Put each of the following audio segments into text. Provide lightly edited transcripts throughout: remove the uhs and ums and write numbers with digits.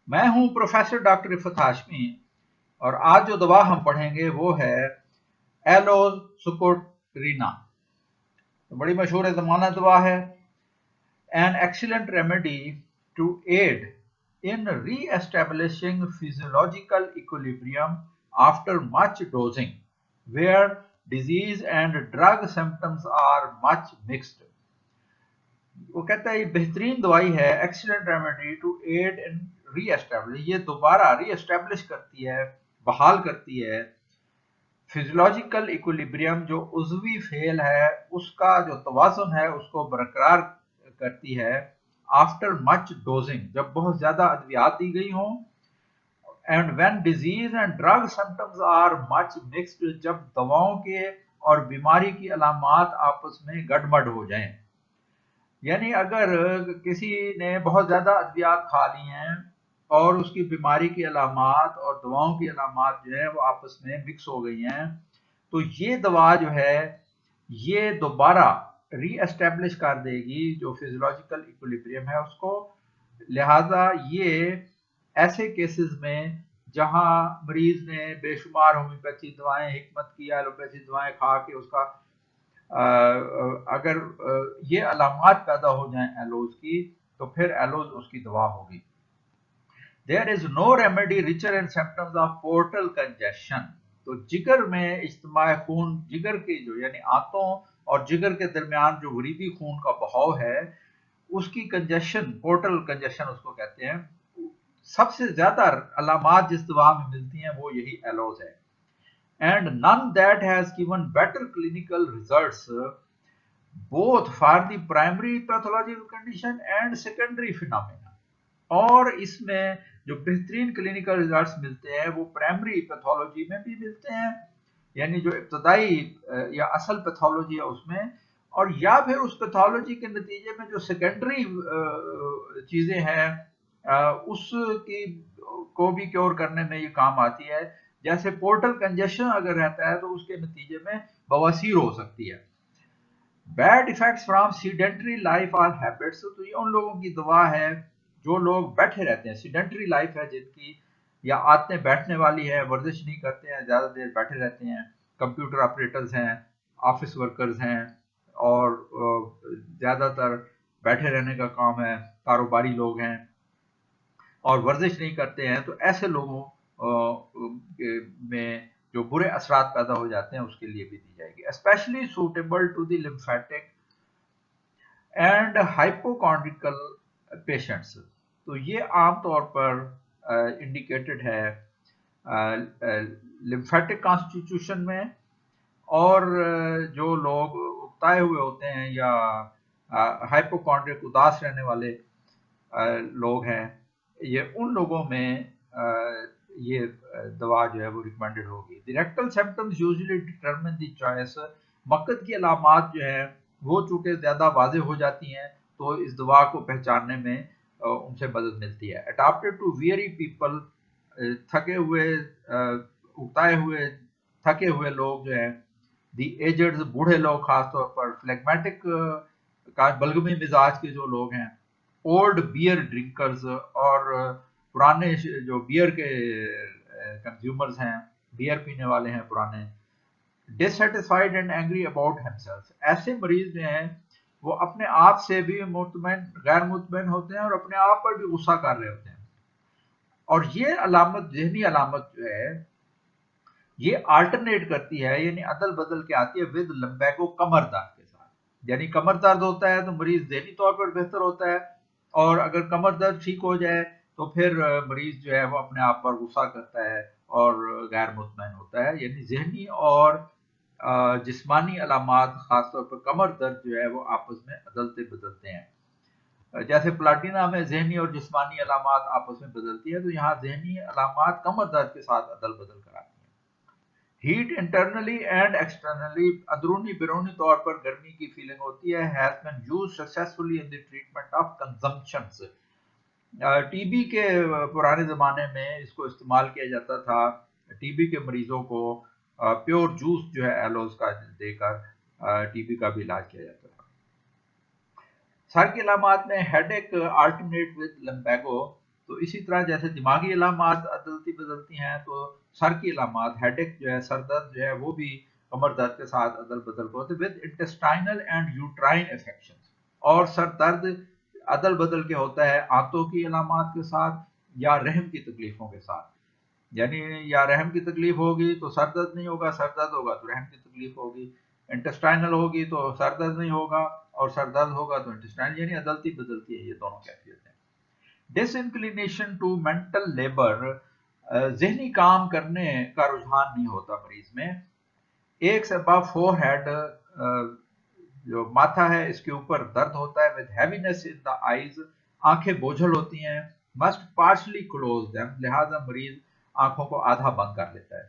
मैं हूं professor doctor Iffat Hashmi और आज जो दवा हम पढ़ेंगे वो है एलोसुकोट्रीना। तो बड़ी मशहूर ज़माना दवा है। An excellent remedy to aid in re-establishing physiological equilibrium after much dosing, where disease and drug symptoms are much mixed. वो कहता है ये बेहतरीन दवाई है, एक्सीलेंट रेमेडी टू एड इन री एस्टेब्लिश, ये दोबारा री एस्टेब्लिश करती है, बहाल करती है फिजियोलॉजिकल इक्विलिब्रियम, जो उज़वी फेल है उसका जो तवाज़ुन है उसको बरकरार करती है आफ्टर मच डोजिंग, जब बहुत ज़्यादा अद्वियात दी गई हों, and when disease and drug symptoms are much mixed, जब दवाओं के और बीमारी की अलामात आपस में गड़बड़ हो जाएं। यानी अगर किसी ने बहुत ज़्यादा अद्वियात खा ली हैं और उसकी बीमारी की अलामात और दवाओं की अलामात जो है वो आपस में मिक्स हो गई हैं, तो ये दवा जो है ये दोबारा री एस्टेब्लिश कर देगी जो फिजियोलॉजिकल इक्विलिब्रियम है उसको। लिहाजा ये ऐसे केसेस में जहां मरीज ने बेशुमार होम्योपैथी दवाएं, हिकमत की एलोपैथी दवाएं खा के उसका अगर ये अलामात पैदा हो जाएं एलोज की, तो फिर एलोज उसकी दवा होगी। There is no remedy richer in symptoms of portal congestion. तो जिगर में इज्तिमा खून, जिगर की जो यानी आंतों और जिगर के दरमियान जो वरीदी खून का बहाव है उसकी कंजेशन, पोर्टल कंजेशन उसको कहते हैं, सबसे ज्यादा अलामात जिस दवा में मिलती हैं वो यही एलोज है। And none that has given better clinical results both for the primary pathological condition and secondary phenomena। और इसमें जो बेहतरीन क्लिनिकल रिजल्ट्स मिलते हैं वो प्राइमरी पैथोलॉजी में भी मिलते हैं, यानी जो इब्तदाई या असल पैथोलॉजी है उसमें, और या फिर उस पैथोलॉजी के नतीजे में जो सेकेंडरी चीजें हैं उसकी को भी क्योर करने में ये काम आती है। जैसे पोर्टल कंजेशन अगर रहता है तो उसके नतीजे में बवासीर हो सकती है। Bad effects from sedentary life और हैबिट्स, तो ये उन लोगों की दवा है जो लोग बैठे रहते हैं, सीडेंटरी लाइफ है जिनकी, या आदतें बैठने वाली है, वर्जिश नहीं करते हैं, ज़्यादा देर बैठे रहते हैं, कंप्यूटर ऑपरेटर्स हैं, ऑफिस वर्कर्स हैं, और ज़्यादातर बैठे रहने का काम है, कारोबारी लोग हैं और वर्जिश नहीं करते हैं, तो ऐसे लोगों में जो बुरे असरात पैदा हो जाते हैं उसके लिए भी दी जाएगी। Specially suitable to the lymphatic and hypochondriacal patients. तो ये आमतौर पर इंडिकेटेड है लिम्फेटिक कॉन्स्टिट्यूशन में, और जो लोग उकताए हुए होते हैं या हाइपोकॉन्ड्रिक उदास रहने वाले लोग हैं, ये उन लोगों में ये दवा जो है वो रिकमेंडेड होगी। The rectal symptoms usually determine the choice. मक्कत की अलामात जो है वो चूंकि ज़्यादा वाज़ेह हो जाती हैं तो इस दवा को पहचानने में उनसे मदद मिलती है। अडॉप्टेड टू वियरी पीपल, थके हुए, उकताए हुए, थके हुए लोग जो हैं, दी एजड, बूढ़े लोग खासतौर पर, फ्लेगमेटिक का बलगमी मिजाज के जो लोग हैं, ओल्ड बियर ड्रिंकर्स, और पुराने जो बियर के कंज्यूमर्स हैं, बियर पीने वाले हैं पुराने, dissatisfied and angry about himself, ऐसे मरीज जो हैं वो अपने आप से भी मुतमैन गैर मुतमैन होते हैं और अपने आप पर भी गुस्सा कर रहे होते हैं। और ये अलामत, जहनी अलामत जो है ये अल्टरनेट करती है, यानी अदल बदल के आती है विद लंबैको, कमर दर्द के साथ। यानी कमर दर्द होता है तो मरीज जहनी तौर पर बेहतर होता है, और अगर कमर दर्द ठीक हो जाए तो फिर मरीज जो है वो अपने आप पर गुस्सा करता है और गैर मुतमैन होता है। यानी जहनी और जिस्मानी अलामात, खासतौर पर कमर दर्द जो है वो आपस में अदलते बदलते हैं। जैसे प्लाटिना में जहनी और जिस्मानी अलामात आपस में बदलती है, तो यहाँ जहनी अलामात कमर दर्द के साथ अदल बदल कराती है। हीट इंटरनली एंड एक्सटर्नली, अंदरूनी बैरूनी तौर पर गर्मी की फीलिंग होती है। Has been used successfully in the treatment of consumptions. TB के पुराने ज़माने में इसको इस्तेमाल किया जाता था, टीबी के मरीजों को प्योर जूस जो है एलोज का देकर टीबी का भी इलाज किया जाता था। सर की अलामात में हेडेक अल्टरनेट विद लम्बैगो, تو اسی طرح جیسے دماغی علامات عدلتی بدلتی ہیں تو سر کی علامات ہیڈک جو ہے سر درد جو ہے وہ بھی کمر درد کے ساتھ عدل بدل ہوتے ود انٹسٹائنل اینڈ یوٹرائن افیکشن، اور سر درد عدل بدل کے ہوتا ہے آنتوں کی علامات کے ساتھ یا رحم کی تکلیفوں کے ساتھ، یعنی یا رحم کی تکلیف ہوگی تو سر درد نہیں ہوگا، سر درد ہوگا تو رحم کی تکلیف ہوگی، انٹسٹائنل ہوگی تو سر درد نہیں ہوگا اور سر درد ہوگا تو انٹسٹائنل، یعنی عدلتی بدلتی ہے یہ دونوں کیفیتیں۔ ڈس انکلینیشن ٹو مینٹل لیبر، ذہنی کام کرنے کا رجحان نہیں ہوتا مریض میں، ایک سے ابو فور ہیڈ، جو ماتھا ہے اس کے اوپر درد ہوتا ہے، with heaviness in the eyes، آنکھیں بوجھل ہوتی ہیں، must partially close them، لہذا مریض آنکھوں کو آدھا بند کر لیتا ہے،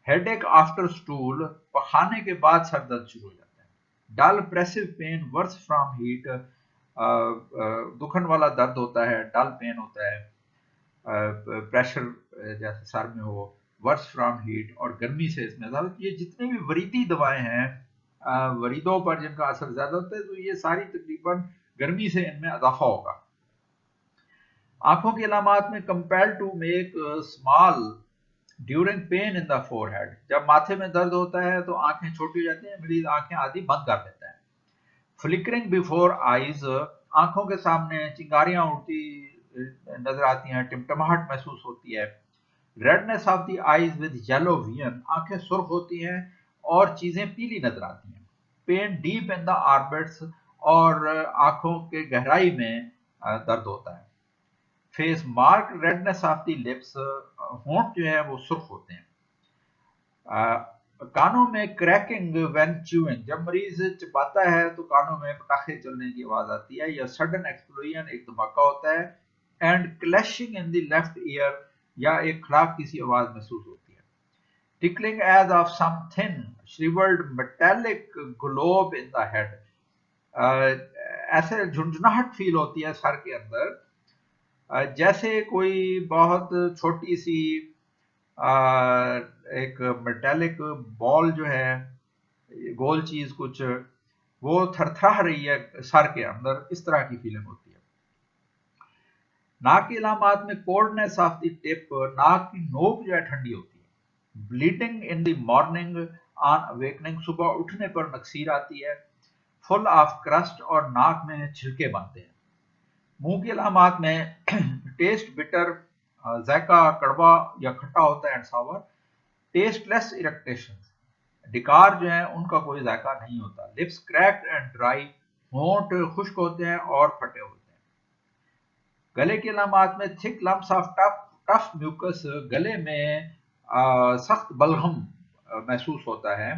headache after stool، پخانے کے بعد سر درد شروع ہو جاتا ہے، dull pressive pain worse from heat، دکھن والا درد ہوتا ہے، ڈل پین ہوتا ہے، پریشر جیسے سر میں ہو، ورس فرام ہیٹ، اور گرمی سے اس میں زیادہ، یہ جتنی بھی وریدی دوائیں ہیں وریدوں پر جن کا اثر زیادہ ہوتا ہے تو یہ ساری تقریباً گرمی سے ان میں اضافہ ہوگا۔ آنکھوں کی علامات میں compel to make small during pain in the forehead, جب ماتھے میں درد ہوتا ہے تو آنکھیں چھوٹی ہو جاتی ہیں، مریض آنکھیں آدھی بند کر دیتا ہے۔ فلکرنگ بیفور آئیز، آنکھوں کے سامنے چنگاریاں اڑتی نظر آتی ہیں، ٹمٹماہٹ محسوس ہوتی ہے۔ Redness of the eyes with yellow vein, آنکھیں سرخ ہوتی ہیں اور چیزیں پیلی نظر آتی ہیں۔ Pain deep in the orbits, اور آنکھوں کے گہرائی میں درد ہوتا ہے۔ Face mark redness of the lips, ہونٹ جو ہے وہ سرخ ہوتے ہیں۔ کانوں میں کریکنگ وین چیوئنگ، جب مریض چباتا ہے تو کانوں میں پٹاخے چلنے کی آواز آتی ہے، یا سڈن ایکسپلوژن، ایک دھماکہ ہوتا ہے، and clashing in the left ear, یا ایک کھڑاک کی سی آواز محسوس ہوتی ہے۔ Tickling as of some thin shrivelled metallic globe in the head, ایسے جھنجھناہٹ فیل ہوتی ہے سر کے اندر، جیسے کوئی بہت چھوٹی سی ایک میٹیلک بال جو ہے، گول چیز کچھ، وہ تھر تھرا رہی ہے سر کے اندر، اس طرح کی فیلنگ ہوتی ہے۔ ناک کی علامات میں کولڈنس آف دی ٹپ، ناک کی نوک جو ہے ٹھنڈی ہوتی ہے۔ Bleeding in the morning on awakening, صبح اٹھنے پر نکسیر آتی ہے۔ فل آف کرسٹ، اور ناک میں چھلکے بنتے ہیں۔ منہ کی علامات میں ٹیسٹ بٹر، ذائقہ کڑوا یا کھٹا ہوتا ہے، اینڈ ساور۔ ٹیسٹ لیس اریکٹیشن، ڈکار جو ہیں ان کا کوئی ذائقہ نہیں ہوتا۔ لپس کریکڈ اینڈ ڈرائی، ہونٹ خشک ہوتے ہیں اور پھٹے ہوتے ہیں۔ گلے کی علامات میں تھک لمپس آف ٹف میوکس، گلے میں سخت بلغم محسوس ہوتا ہے۔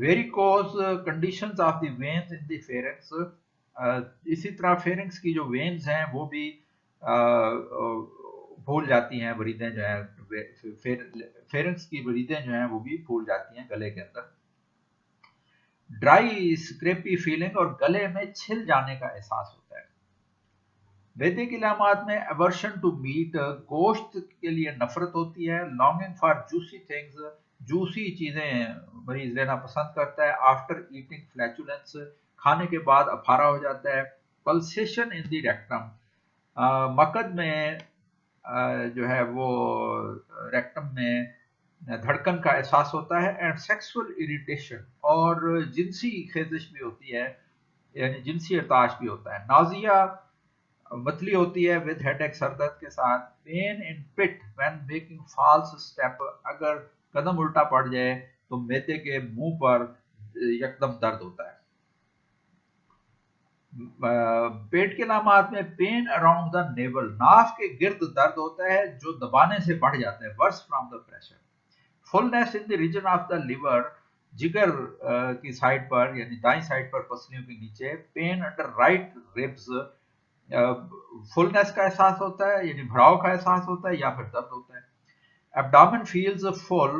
Varicose conditions of the veins ان دی فیرنکس، اسی طرح فیرنکس کی جو وینز ہیں وہ بھی پھول جاتی ہیں، وریدیں جو ہیں فیرنکس کی وریدیں جو ہیں وہ بھی پھول جاتی ہیں گلے کے اندر۔ ڈرائی اسکریپی فیلنگ، اور گلے میں چھل جانے کا احساس ہوتا ہے۔ ویدے کی علامات میں ایورشن ٹو میٹ، گوشت کے لیے نفرت ہوتی ہے۔ Longing for juicy things, juicy چیزیں مریض لینا پسند کرتا ہے۔ آفٹر ایٹنگ فلیچولنس، کھانے کے بعد افارا ہو جاتا ہے۔ پلسیشن ان دی ریکٹم، مقد میں جو ہے وہ ریکٹم میں دھڑکن کا احساس ہوتا ہے۔ اینڈ سیکسول اریٹیشن، اور جنسی خیزش بھی ہوتی ہے، یعنی جنسی ارتعاش بھی ہوتا ہے۔ نازیہ، متلی ہوتی ہے ود ہیڈ ایک، سر درد کے ساتھ۔ Pain in pit when making false step, اگر قدم الٹا پڑ جائے تو میدے کے منہ پر یکدم درد ہوتا ہے۔ پیٹ کے علامات میں پین اراؤنڈ دا نیول، ناف کے گرد درد ہوتا ہے جو دبانے سے بڑھ جاتا ہے، worse from the pressure. Fullness in the region of the liver, جگر کی سائڈ پر یعنی دائیں سائڈ پر پسلیوں کے نیچے۔ پین انڈر رائٹ ریبز، فلنس کا احساس ہوتا ہے یعنی بھراؤ کا احساس ہوتا ہے یا پھر درد ہوتا ہے۔ ایبڈامن فیلز فل،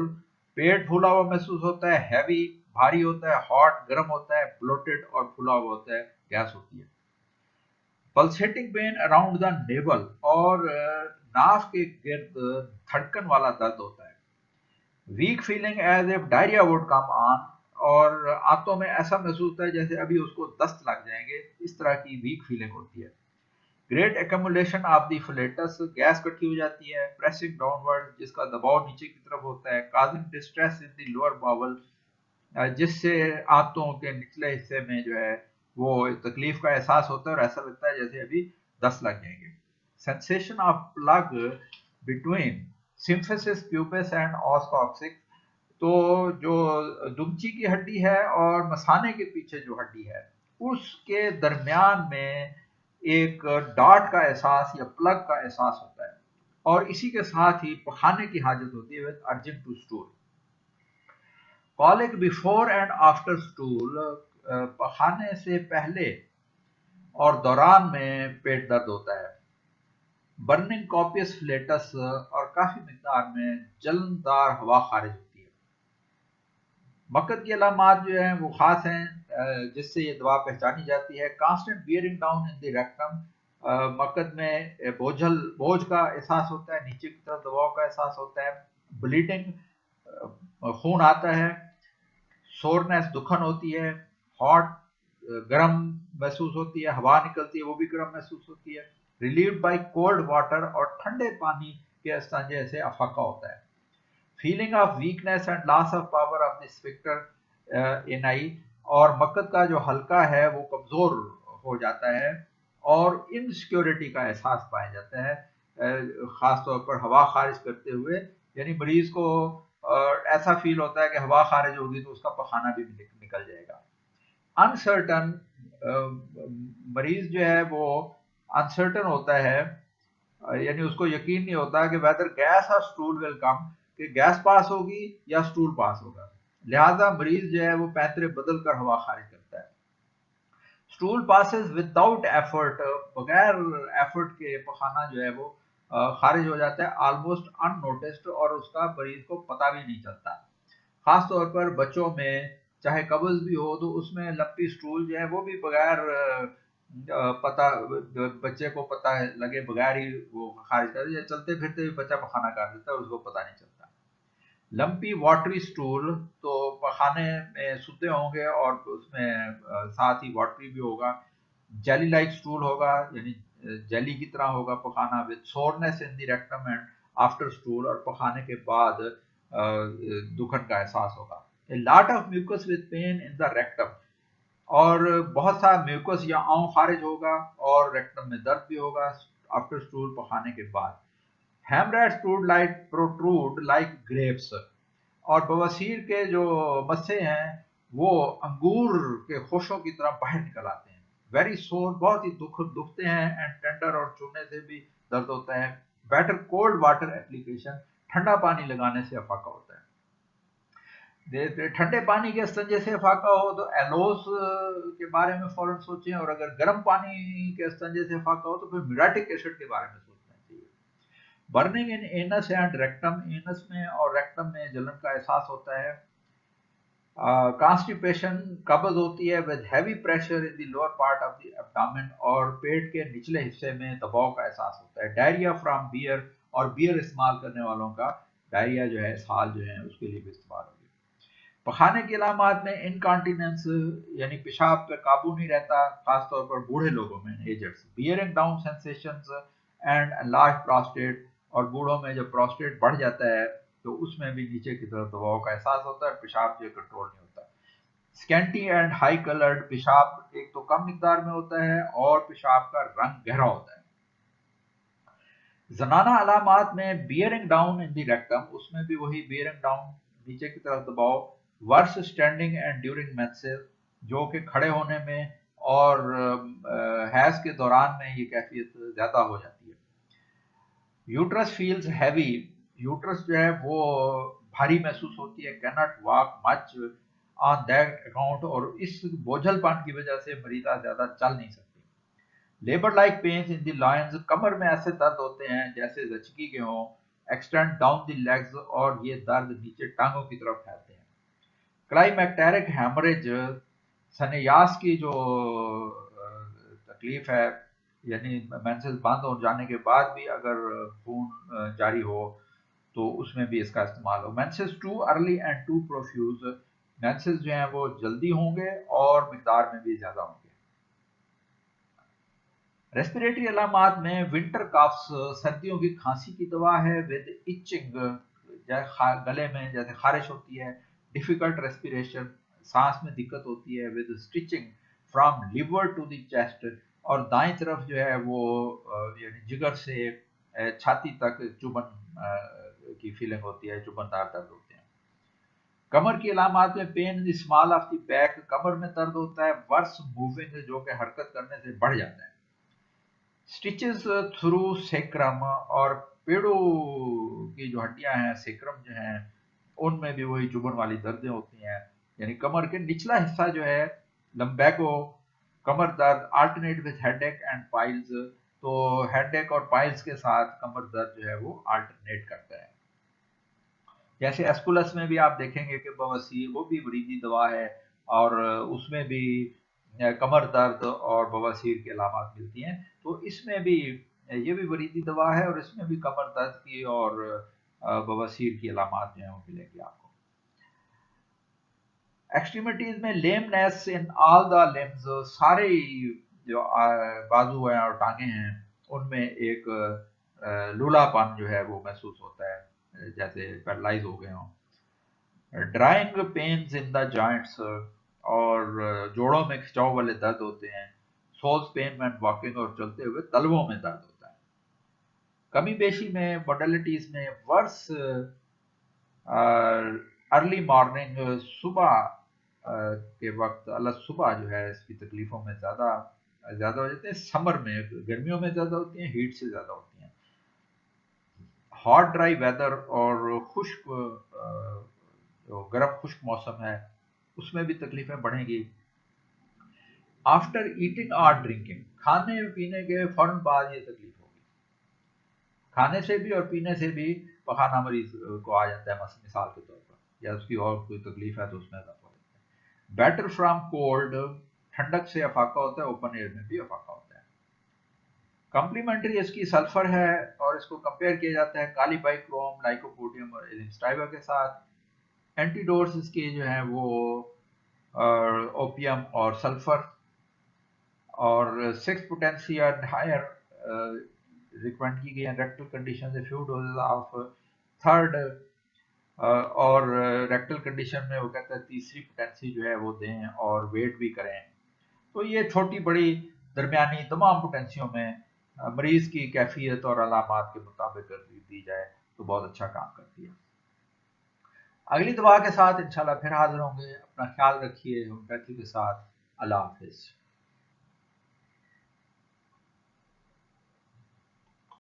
پیٹ پھولا ہوا محسوس ہوتا ہے۔ ہیوی، بھاری ہوتا ہے۔ ہاٹ، گرم ہوتا ہے۔ بلوٹڈ، اور پھولا ہوا ہوتا ہے، گیس ہوتی ہے۔ پلسیٹنگ پین اراؤنڈ دا نیول، اور ناف کے گرد دھڑکن والا درد ہوتا ہے۔ Weak feeling as if diarrhoea would come on, اور آنتوں میں ایسا محسوس ہوتا ہے جیسے ابھی اس کو دست لگ جائیں گے، اس طرح کی ویک فیلنگ ہوتی ہے۔ Great accumulation of the flatus, gas इकट्ठी हो जाती है, प्रेसिंग डाउनवर्ड जिसका दबाव नीचे की तरफ होता है, causing distress in the lower bowel जिससे आंतों के निचले हिस्से में जो है वो तकलीफ का एहसास होता है और ऐसा लगता है जैसे अभी 10 लग जाएंगे। Sensation of plug between symphysis pubis and os coccyx, तो जो दुमची की हड्डी है और मसाने के पीछे जो हड्डी है उसके दरमियान में एक डार्ट का एहसास या प्लग का एहसास होता है और इसी के साथ ही पखाने की हाजत होती है with urgent to stool. Colic before and after stool, पखाने से पहले और दौरान में पेट दर्द होता है। बर्निंग कॉपियस फ्लेटस, और काफी मिकदार में जलनदार हवा खारिज होती है। मकद की अलामात जो हैं वो खास हैं जिससे ये दवा पहचानी जाती है। Constant bearing down in the rectum, मकद में बोझ का एहसास होता है, नीचे की तरफ दबाव का एहसास होता है। ब्लीडिंग, खून आता है। सोरनेस, दुखन होती है। हॉट, गर्म महसूस होती है, हवा निकलती है वो भी गर्म महसूस होती है। रिलीव्ड बाय कोल्ड वाटर, और ठंडे पानी के इस्तेंजे से अफाका होता है। Feeling of weakness and loss of power of the sphincter ani, और मकद का जो हल्का है वो कमजोर हो जाता है और इनसिक्योरिटी का एहसास पाया जाता है, खास तौर पर हवा खारिज करते हुए। यानी मरीज को ऐसा फील होता है कि हवा खारिज होगी तो उसका पखाना भी निकल जाएगा। अनसर्टन, मरीज जो है वो अनसर्टन होता है, यानी उसको यकीन नहीं होता कि वेदर गैस और स्टूल विल कम, कि गैस पास होगी या स्टूल पास होगा। लिहाजा मरीज जो है वो पैंतरे बदल कर हवा खारिज करता है। स्टूल पासेस विदाउट एफर्ट, बगैर एफर्ट के पखाना जो है वो खारिज हो जाता है, ऑलमोस्ट अननोटिस्ड, और उसका मरीज को पता भी नहीं चलता। खास तौर पर बच्चों में चाहे कब्ज भी हो तो उसमें लंपी स्टूल जो है वो भी बगैर पता, बच्चे को पता लगे बगैर ही वो खारिज कर देता है, चलते फिरते भी बच्चा पखाना कर देता है और उसको पता नहीं चलता। लंपी वाटरी स्टूल, तो पखाने में सूते होंगे और उसमें साथ ही वाटरी भी होगा। जेली लाइक स्टूल होगा, यानी जेली की तरह होगा पखाना, with soreness in the rectum and after stool, और पखाने के बाद दुखन का एहसास होगा। A lot of mucus with pain in the rectum, और बहुत सा म्यूकस या आंव खारिज होगा और रेक्टम में दर्द भी होगा आफ्टर स्टूल, पखाने के बाद। हेमरेज प्रोट्रूड लाइक ग्रेप्स, और बवासीर के जो मस्से हैं वो अंगूर के खोशों की तरह बाहर निकल आते हैं। वेरी सोर, बहुत ही दुखते हैं। एंड टेंडर, और छूने से भी दर्द होता है। बेटर कोल्ड वाटर एप्लीकेशन, ठंडा पानी लगाने से अफाका होता है। ठंडे पानी के इस्तेंजे से फाका हो तो एलोस के बारे में फौरन सोचें, और अगर गर्म पानी के इस्तेंजे से फाका हो तो फिर म्यूराटिक एसिड के बारे में सोचना चाहिए। Burning in anus and rectum, anus में और रेक्टम में जलन का एहसास होता है। कॉन्स्टिपेशन, कब्ज होती है with heavy pressure in the lower part of the abdomen, और पेट के निचले हिस्से में दबाव का एहसास होता है। डायरिया फ्रॉम बियर, और बियर इस्तेमाल करने वालों का डायरिया जो है इसहाल जो है उसके लिए भी इस्तेमाल होगी। पखाने की अलामात में इनकॉन्टिनेंस, यानी पेशाब पर काबू नहीं रहता, खासतौर पर बूढ़े लोगों में, agers. Bearing down sensations and large prostate, और बूढ़ों में जब प्रोस्टेट बढ़ जाता है तो उसमें भी नीचे की तरफ दबाव का एहसास होता है, पेशाब जो कंट्रोल नहीं होता। स्कैंटी एंड हाई कलर्ड, पेशाब एक तो कम मिकदार में होता है और पेशाब का रंग गहरा होता है। जनाना अलामात में bearing down in the rectum, उसमें भी वही बियरिंग डाउन, नीचे की तरफ दबाव। Worse standing and during menses, जो कि खड़े होने में और हैज के दौरान में ये कैफियत ज्यादा हो जाती है। यूट्रस फील्स हैवी, यूट्रस जो है वो भारी महसूस होती है। Cannot walk much on that account, और इस बोझलपन की वजह से मरीजा ज्यादा चल नहीं सकती। Labour like pains in the loins, कमर में ऐसे दर्द होते हैं जैसे जचकी के हों। एक्सटेंड डाउन द लेग्स, और ये दर्द नीचे टांगों की तरफ फैलते हैं। क्लाइमेक्टेरिक हेमरेज, सनेयास की जो तकलीफ है, यानी मेंसेस बंद हो जाने के बाद भी अगर खून जारी हो तो उसमें भी इसका इस्तेमाल हो। Menses too early and too profuse, menses जो हैं वो जल्दी होंगे और मिकदार में भी ज्यादा होंगे। रेस्पिरेटरी अलामात में विंटर कफ्स, सर्दियों की खांसी की दवा है, विद इचिंग, गले में जैसे खारिश होती है, डिफिकल्ट रेस्पिरेशन, सांस में दिक्कत होती है, with stitching from liver to the chest, और दाएं तरफ जो है वो यानी जिगर से छाती तक चुभन की फीलिंग होती है, चुभनदार दर्द होते हैं। कमर की अलामात में pain in the small of the back, कमर में दर्द होता है, वर्स मूविंग, जो कि हरकत करने से बढ़ जाता है। स्टिचेस थ्रू सेक्रम, और पेड़ों की जो हड्डियां हैं, सेक्रम जो हैं, उनमें भी वही चुभन वाली दर्दें होती हैं। यानी कमर के निचला हिस्सा जो है, लंबैको, कमर दर्द, alternate with headache and piles, तो हेडेक और पाइल्स के साथ कमर दर्द जो है वो अल्टरनेट करता है। जैसे एस्कुलस में भी आप देखेंगे कि बवासीर, वो भी वरीदी दवा है, और उसमें भी कमर दर्द और बवासीर की अलामत मिलती हैं। तो इसमें भी ये भी वरीदी दवा है, और इसमें भी कमर दर्द की और बवासीर की अलामत जो है वो मिलेगी आपको। एक्सट्रीमिटीज में lameness in all the limbs, सारे जो बाजू हैं और टांगे हैं, उनमें एक लूलापन जो है वो महसूस होता है, जैसे पैरालाइज हो गए हों। Drawing pains in the joints, और जोड़ों में खिंचाव वाले दर्द होते हैं। सोल्स पेन व्हेन वॉकिंग, और चलते हुए तलवों में दर्द होता है। कमी बेशी में मोडेलिटीज में वर्स अर्ली मॉर्निंग, सुबह के वक्त, अल्लाह सुबह जो है इसकी तकलीफों में ज़्यादा ज़्यादा हो जाते हैं। समर में, गर्मियों में ज़्यादा होती हैं, हीट से ज़्यादा होती हैं। हॉट ड्राई वेदर, और खुश्क जो गर्म खुश्क मौसम है, उसमें भी तकलीफें बढ़ेंगी। आफ्टर ईटिंग और ड्रिंकिंग, खाने पीने के फौरन बाद ये तकलीफ होगी। खाने से भी और पीने से भी पखाना मरीज को आ जाता है मिसाल के तौर पर, या उसकी और कोई तकलीफ है तो उसमें इजाफा हो जाता है। बेटर फ्रॉम कोल्ड, ठंडक से अफाका होता है, ओपन एयर में भी अफाका होता है। कॉम्प्लीमेंट्री इसकी सल्फर है, और इसको कंपेयर किया जाता है कालीबाइक्रोम, लाइकोपोडियम और एजिम्स्टाइवा के साथ। एंटीडोट्स इसके जो हैं वो ओपियम और सल्फर, और 6 पोटेंसी एंड हायर रिकमेंड की गई है रेक्टल कंडीशन से, फ्यू डोजेज ऑफ थर्ड, और रेक्टल कंडीशन में वो कहता है तीसरी पोटेंसी जो है वो दें, और वेट भी करें। तो ये छोटी बड़ी दरमियानी तमाम पोटेंसियों में मरीज की कैफियत और अलामात के मुताबिक दी जाए तो बहुत अच्छा काम करती है। अगली दवा के साथ इंशाल्लाह फिर हाजिर होंगे। अपना ख्याल रखिए, होम्योपैथी के साथ। अल्लाह हाफिज।